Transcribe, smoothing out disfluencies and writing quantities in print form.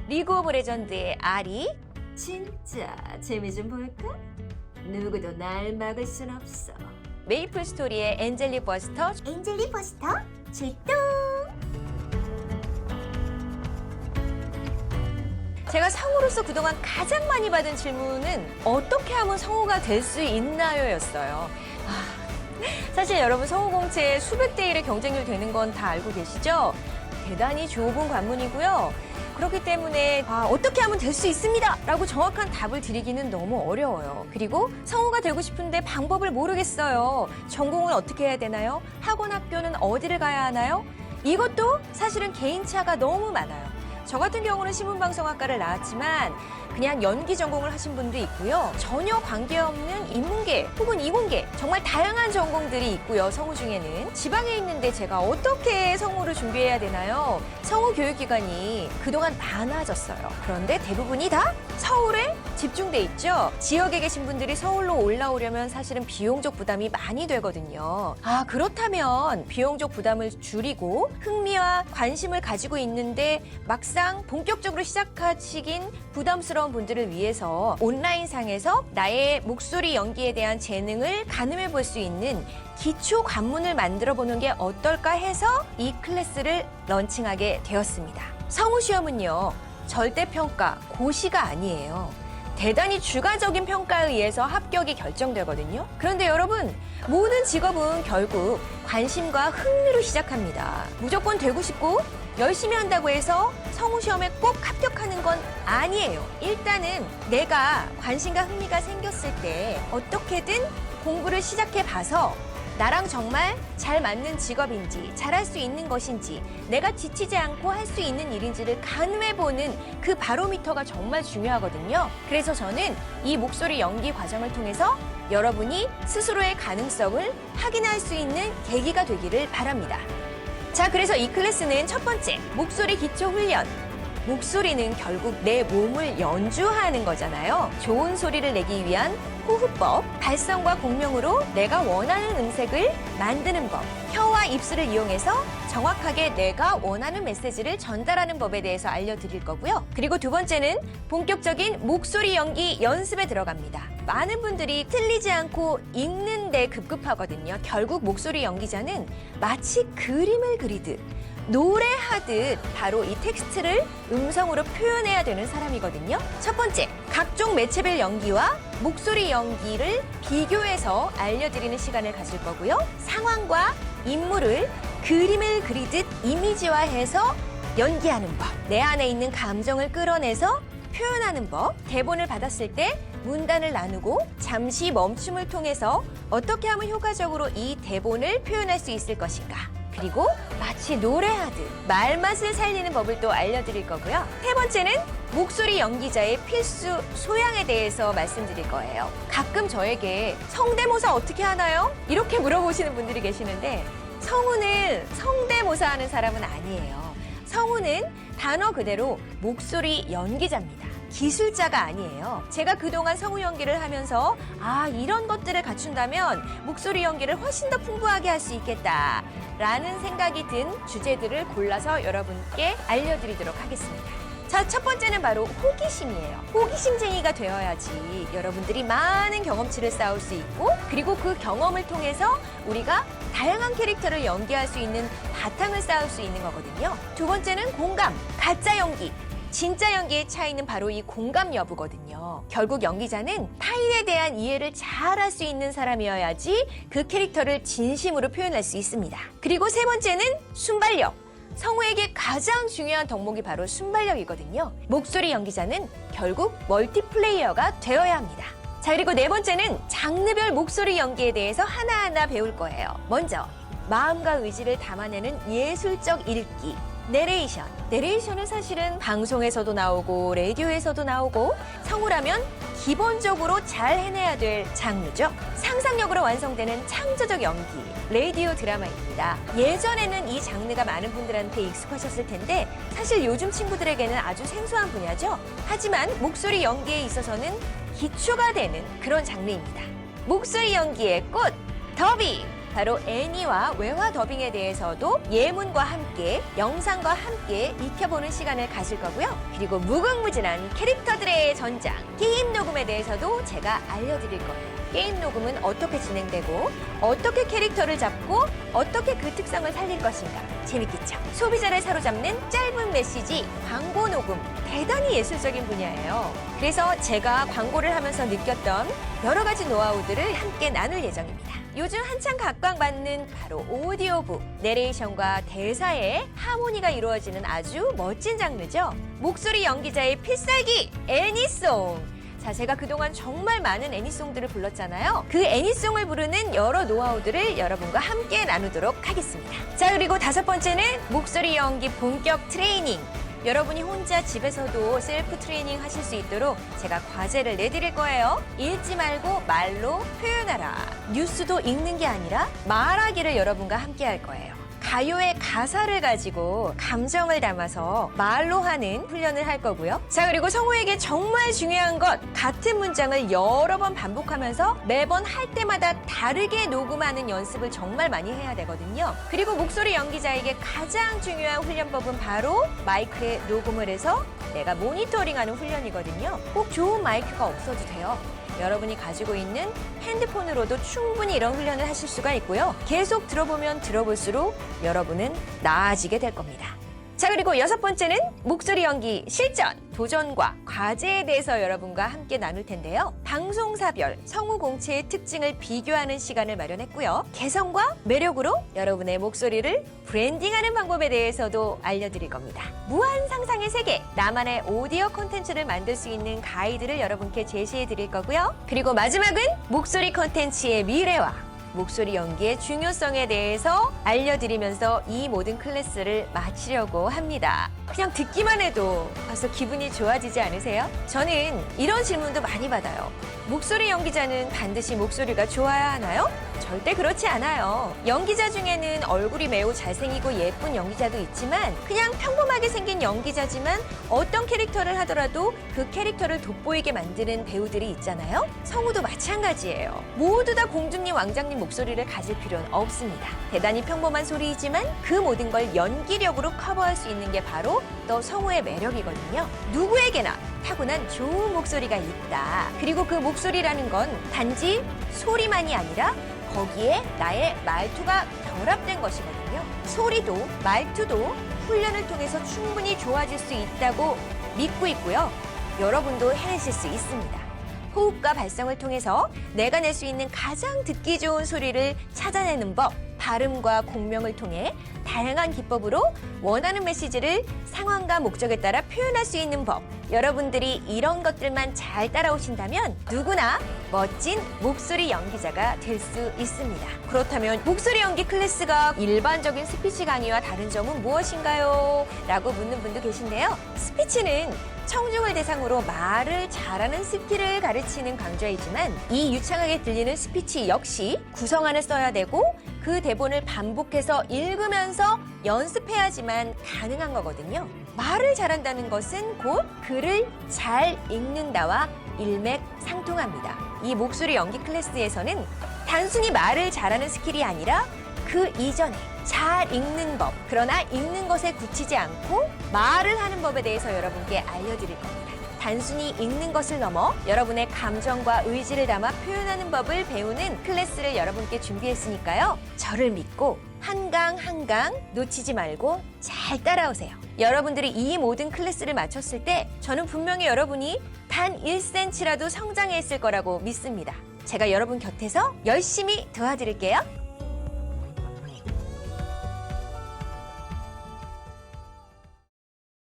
리그 오브 레전드의 아리, 진짜 재미 좀 볼까? 누구도 날 막을 순 없어. 메이플 스토리의 엔젤리 버스터, 엔젤리 버스터 출동! 제가 성우로서 그동안 가장 많이 받은 질문은 어떻게 하면 성우가 될 수 있나요? 였어요. 사실 여러분 성우 공채 수백 대 1의 경쟁률 되는 건 다 알고 계시죠? 대단히 좁은 관문이고요. 그렇기 때문에 어떻게 하면 될 수 있습니다! 라고 정확한 답을 드리기는 너무 어려워요. 그리고 성우가 되고 싶은데 방법을 모르겠어요. 전공을 어떻게 해야 되나요? 학원 학교는 어디를 가야 하나요? 이것도 사실은 개인차가 너무 많아요. 저 같은 경우는 신문방송학과를 나왔지만 그냥 연기 전공을 하신 분도 있고요. 전혀 관계없는 인문계 혹은 이공계 정말 다양한 전공들이 있고요. 성우 중에는. 지방에 있는데 제가 어떻게 성우를 준비해야 되나요? 성우 교육기관이 그동안 많아졌어요. 그런데 대부분이 다 서울에 집중돼 있죠. 지역에 계신 분들이 서울로 올라오려면 사실은 비용적 부담이 많이 되거든요. 그렇다면 비용적 부담을 줄이고 흥미와 관심을 가지고 있는데 막상 본격적으로 시작하시긴 부담스러운 분들을 위해서 온라인상에서 나의 목소리 연기에 대한 재능을 가늠해 볼 수 있는 기초 관문을 만들어 보는 게 어떨까 해서 이 클래스를 런칭하게 되었습니다. 성우 시험은요, 절대평가, 고시가 아니에요. 대단히 주관적인 평가에 의해서 합격이 결정되거든요. 그런데 여러분, 모든 직업은 결국 관심과 흥미로 시작합니다. 무조건 되고 싶고 열심히 한다고 해서 성우 시험에 꼭 합격하는 건 아니에요. 일단은 내가 관심과 흥미가 생겼을 때 어떻게든 공부를 시작해 봐서 나랑 정말 잘 맞는 직업인지, 잘할 수 있는 것인지, 내가 지치지 않고 할 수 있는 일인지를 가늠해보는 그 바로미터가 정말 중요하거든요. 그래서 저는 이 목소리 연기 과정을 통해서 여러분이 스스로의 가능성을 확인할 수 있는 계기가 되기를 바랍니다. 자, 그래서 이 클래스는 첫 번째, 목소리 기초 훈련. 목소리는 결국 내 몸을 연주하는 거잖아요. 좋은 소리를 내기 위한 호흡법, 발성과 공명으로 내가 원하는 음색을 만드는 법, 혀와 입술을 이용해서 정확하게 내가 원하는 메시지를 전달하는 법에 대해서 알려드릴 거고요. 그리고 두 번째는 본격적인 목소리 연기 연습에 들어갑니다. 많은 분들이 틀리지 않고 읽는데 급급하거든요. 결국 목소리 연기자는 마치 그림을 그리듯 노래하듯 바로 이 텍스트를 음성으로 표현해야 되는 사람이거든요. 첫 번째, 각종 매체별 연기와 목소리 연기를 비교해서 알려드리는 시간을 가질 거고요. 상황과 인물을 그림을 그리듯 이미지화해서 연기하는 법, 내 안에 있는 감정을 끌어내서 표현하는 법, 대본을 받았을 때 문단을 나누고 잠시 멈춤을 통해서 어떻게 하면 효과적으로 이 대본을 표현할 수 있을 것인가. 그리고 마치 노래하듯 말맛을 살리는 법을 또 알려드릴 거고요. 세 번째는 목소리 연기자의 필수 소양에 대해서 말씀드릴 거예요. 가끔 저에게 성대모사 어떻게 하나요? 이렇게 물어보시는 분들이 계시는데 성우는 성대모사 하는 사람은 아니에요. 성우는 단어 그대로 목소리 연기자입니다. 기술자가 아니에요. 제가 그동안 성우 연기를 하면서 이런 것들을 갖춘다면 목소리 연기를 훨씬 더 풍부하게 할 수 있겠다 라는 생각이 든 주제들을 골라서 여러분께 알려드리도록 하겠습니다. 자, 첫 번째는 바로 호기심이에요. 호기심쟁이가 되어야지 여러분들이 많은 경험치를 쌓을 수 있고, 그리고 그 경험을 통해서 우리가 다양한 캐릭터를 연기할 수 있는 바탕을 쌓을 수 있는 거거든요. 두 번째는 공감, 가짜 연기. 진짜 연기의 차이는 바로 이 공감 여부거든요. 결국 연기자는 타인에 대한 이해를 잘 할 수 있는 사람이어야지 그 캐릭터를 진심으로 표현할 수 있습니다. 그리고 세 번째는 순발력. 성우에게 가장 중요한 덕목이 바로 순발력이거든요. 목소리 연기자는 결국 멀티플레이어가 되어야 합니다. 자, 그리고 네 번째는 장르별 목소리 연기에 대해서 하나하나 배울 거예요. 먼저 마음과 의지를 담아내는 예술적 읽기. 내레이션. 내레이션은 사실은 방송에서도 나오고 라디오에서도 나오고 성우라면 기본적으로 잘 해내야 될 장르죠. 상상력으로 완성되는 창조적 연기, 라디오 드라마입니다. 예전에는 이 장르가 많은 분들한테 익숙하셨을 텐데 사실 요즘 친구들에게는 아주 생소한 분야죠. 하지만 목소리 연기에 있어서는 기초가 되는 그런 장르입니다. 목소리 연기의 꽃, 더빙! 바로 애니와 외화 더빙에 대해서도 예문과 함께 영상과 함께 익혀보는 시간을 가질 거고요. 그리고 무궁무진한 캐릭터들의 전장 게임 녹음에 대해서도 제가 알려드릴 거예요. 게임 녹음은 어떻게 진행되고 어떻게 캐릭터를 잡고 어떻게 그 특성을 살릴 것인가 재밌겠죠? 소비자를 사로잡는 짧은 메시지, 광고 녹음 대단히 예술적인 분야예요. 그래서 제가 광고를 하면서 느꼈던 여러 가지 노하우들을 함께 나눌 예정입니다. 요즘 한창 각광받는 바로 오디오북, 내레이션과 대사의 하모니가 이루어지는 아주 멋진 장르죠. 목소리 연기자의 필살기, 애니송. 자, 제가 그동안 정말 많은 애니송들을 불렀잖아요. 그 애니송을 부르는 여러 노하우들을 여러분과 함께 나누도록 하겠습니다. 자, 그리고 5번째는 목소리 연기 본격 트레이닝. 여러분이 혼자 집에서도 셀프 트레이닝 하실 수 있도록 제가 과제를 내드릴 거예요. 읽지 말고 말로 표현하라. 뉴스도 읽는 게 아니라 말하기를 여러분과 함께 할 거예요. 가요의 가사를 가지고 감정을 담아서 말로 하는 훈련을 할 거고요. 자, 그리고 성우에게 정말 중요한 것, 같은 문장을 여러 번 반복하면서 매번 할 때마다 다르게 녹음하는 연습을 정말 많이 해야 되거든요. 그리고 목소리 연기자에게 가장 중요한 훈련법은 바로 마이크에 녹음을 해서 내가 모니터링하는 훈련이거든요. 꼭 좋은 마이크가 없어도 돼요. 여러분이 가지고 있는 핸드폰으로도 충분히 이런 훈련을 하실 수가 있고요. 계속 들어보면 들어볼수록 여러분은 나아지게 될 겁니다. 자, 그리고 6번째는 목소리 연기 실전, 도전과 과제에 대해서 여러분과 함께 나눌 텐데요. 방송사별 성우 공채의 특징을 비교하는 시간을 마련했고요. 개성과 매력으로 여러분의 목소리를 브랜딩하는 방법에 대해서도 알려드릴 겁니다. 무한 상상의 세계, 나만의 오디오 콘텐츠를 만들 수 있는 가이드를 여러분께 제시해 드릴 거고요. 그리고 마지막은 목소리 콘텐츠의 미래와 목소리 연기의 중요성에 대해서 알려드리면서 이 모든 클래스를 마치려고 합니다. 그냥 듣기만 해도 벌써 기분이 좋아지지 않으세요? 저는 이런 질문도 많이 받아요. 목소리 연기자는 반드시 목소리가 좋아야 하나요? 절대 그렇지 않아요. 연기자 중에는 얼굴이 매우 잘생기고 예쁜 연기자도 있지만 그냥 평범하게 생긴 연기자지만 어떤 캐릭터를 하더라도 그 캐릭터를 돋보이게 만드는 배우들이 있잖아요. 성우도 마찬가지예요. 모두 다 공주님, 왕자님 목소리를 가질 필요는 없습니다. 대단히 평범한 소리이지만 그 모든 걸 연기력으로 커버할 수 있는 게 바로 또 성우의 매력이거든요. 누구에게나 타고난 좋은 목소리가 있다. 그리고 그 목소리라는 건 단지 소리만이 아니라 거기에 나의 말투가 결합된 것이거든요. 소리도 말투도 훈련을 통해서 충분히 좋아질 수 있다고 믿고 있고요. 여러분도 해내실 수 있습니다. 호흡과 발성을 통해서 내가 낼 수 있는 가장 듣기 좋은 소리를 찾아내는 법, 발음과 공명을 통해 다양한 기법으로 원하는 메시지를 상황과 목적에 따라 표현할 수 있는 법. 여러분들이 이런 것들만 잘 따라오신다면 누구나 멋진 목소리 연기자가 될 수 있습니다. 그렇다면 목소리 연기 클래스가 일반적인 스피치 강의와 다른 점은 무엇인가요? 라고 묻는 분도 계신데요. 스피치는 청중을 대상으로 말을 잘하는 스킬을 가르치는 강좌이지만 이 유창하게 들리는 스피치 역시 구성안을 써야 되고 그 대본을 반복해서 읽으면서 연습해야지만 가능한 거거든요. 말을 잘한다는 것은 곧 글을 잘 읽는다와 일맥상통합니다. 이 목소리 연기 클래스에서는 단순히 말을 잘하는 스킬이 아니라 그 이전에 잘 읽는 법, 그러나 읽는 것에 그치지 않고 말을 하는 법에 대해서 여러분께 알려드릴 겁니다. 단순히 읽는 것을 넘어 여러분의 감정과 의지를 담아 표현하는 법을 배우는 클래스를 여러분께 준비했으니까요. 저를 믿고 한 강 한 강 놓치지 말고 잘 따라오세요. 여러분들이 이 모든 클래스를 마쳤을 때 저는 분명히 여러분이 단 1cm라도 성장했을 거라고 믿습니다. 제가 여러분 곁에서 열심히 도와드릴게요.